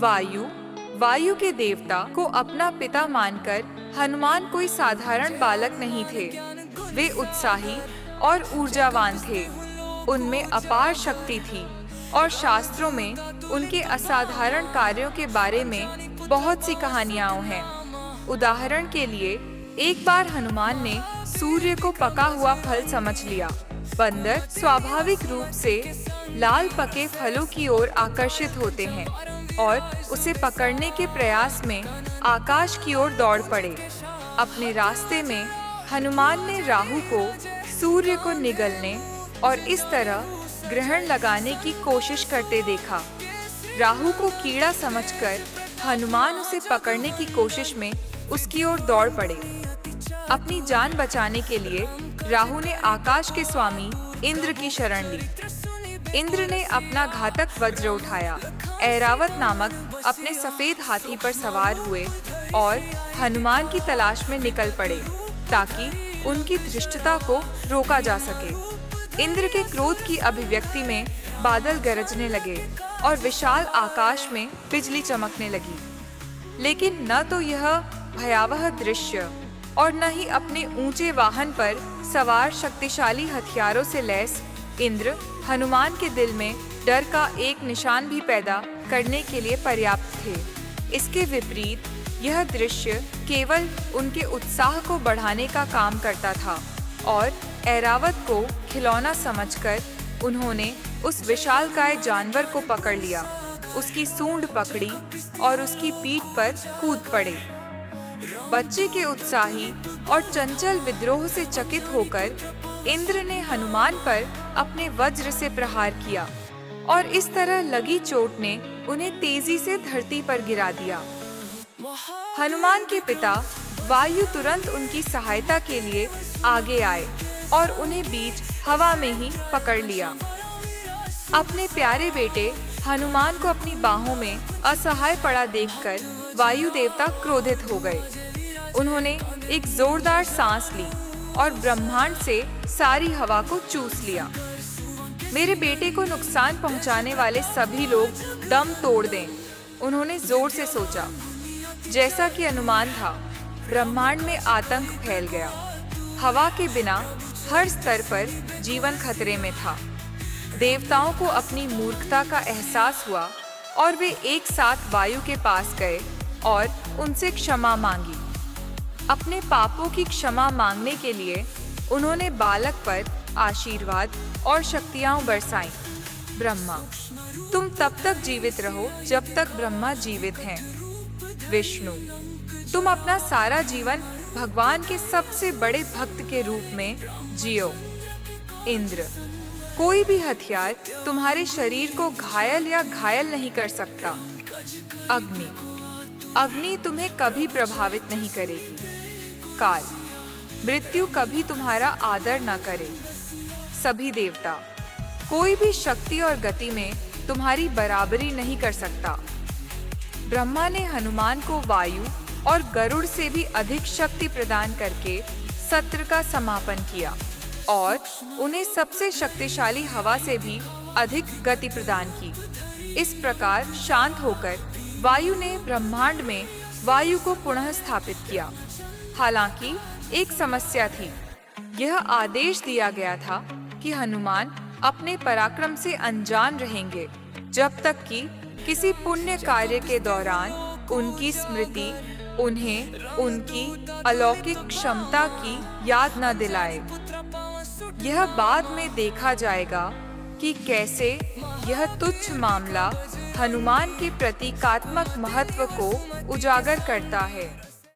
वायु के देवता को अपना पिता मानकर हनुमान कोई साधारण बालक नहीं थे। वे उत्साही और ऊर्जावान थे। उनमें अपार शक्ति थी और शास्त्रों में उनके असाधारण कार्यों के बारे में बहुत सी कहानियां हैं। उदाहरण के लिए, एक बार हनुमान ने सूर्य को पका हुआ फल समझ लिया। बंदर स्वाभाविक रूप से लाल पके फलों की ओर आकर्षित होते हैं और उसे पकड़ने के प्रयास में आकाश की ओर दौड़ पड़े। अपने रास्ते में हनुमान ने राहु को सूर्य को निगलने और इस तरह ग्रहण लगाने की कोशिश करते देखा। राहु को कीड़ा समझकर हनुमान उसे पकड़ने की कोशिश में उसकी ओर दौड़ पड़े। अपनी जान बचाने के लिए राहु ने आकाश के स्वामी इंद्र की शरण ली। इंद्र ने अपना घातक वज्र उठाया, ऐरावत नामक अपने सफेद हाथी पर सवार हुए और हनुमान की तलाश में निकल पड़े ताकि उनकी धृष्टता को रोका जा सके। इंद्र के क्रोध की अभिव्यक्ति में बादल गरजने लगे और विशाल आकाश में बिजली चमकने लगी। लेकिन न तो यह भयावह दृश्य और न ही अपने ऊंचे वाहन पर सवार शक्तिशाली हथियारों से लैस इंद्र हनुमान के दिल में डर का एक निशान भी पैदा करने के लिए पर्याप्त थे। इसके विपरीत यह दृश्य केवल उनके उत्साह को बढ़ाने का काम करता था और ऐरावत को खिलौना समझकर उन्होंने उस विशालकाय जानवर को पकड़ लिया, उसकी सूंड पकड़ी और उसकी पीठ पर कूद पड़े। बच्चे के उत्साही और चंचल विद्रोह से चकित होकर इंद्र ने हनुमान पर अपने वज्र से प्रहार किया और इस तरह लगी चोट ने उन्हें तेजी से धरती पर गिरा दिया। हनुमान के पिता वायु तुरंत उनकी सहायता के लिए आगे आए और उन्हें बीच हवा में ही पकड़ लिया। अपने प्यारे बेटे हनुमान को अपनी बाहों में असहाय पड़ा देखकर वायु देवता क्रोधित हो गए। उन्होंने एक जोरदार सांस ली और ब्रह्मांड से सारी हवा को चूस लिया। मेरे बेटे को नुकसान पहुंचाने वाले सभी लोग दम तोड़ दें, उन्होंने जोर से सोचा। जैसा कि अनुमान था, ब्रह्मांड में आतंक फैल गया। हवा के बिना हर स्तर पर जीवन खतरे में था। देवताओं को अपनी मूर्खता का एहसास हुआ और वे एक साथ वायु के पास गए और उनसे क्षमा मांगी। अपने पापों की क्षमा मांगने के लिए उन्होंने बालक पर आशीर्वाद और शक्तियां बरसाईं। ब्रह्मा, तुम तब तक जीवित रहो जब तक ब्रह्मा जीवित हैं। विष्णु, तुम अपना सारा जीवन भगवान के सबसे बड़े भक्त के रूप में जियो। इंद्र, कोई भी हथियार तुम्हारे शरीर को घायल या घायल नहीं कर सकता। अग्नि, अग्नि तुम्हें कभी प्रभावित नहीं करेगी। काल, मृत्यु कभी तुम्हारा आदर न करे। सभी देवता, कोई भी शक्ति और गति में तुम्हारी बराबरी नहीं कर सकता। ब्रह्मा ने हनुमान को वायु और गरुड़ से भी अधिक शक्ति प्रदान करके सत्र का समापन किया और उन्हें सबसे शक्तिशाली हवा से भी अधिक गति प्रदान की। इस प्रकार शांत होकर वायु ने ब्रह्मांड में वायु को पुनः स्थापित किया। हालांकि एक समस्या थी। यह आदेश दिया गया था कि हनुमान अपने पराक्रम से अनजान रहेंगे जब तक कि किसी पुण्य कार्य के दौरान उनकी स्मृति उन्हें उनकी अलौकिक क्षमता की याद न दिलाए। यह बाद में देखा जाएगा कि कैसे यह तुच्छ मामला हनुमान के प्रतीकात्मक महत्व को उजागर करता है।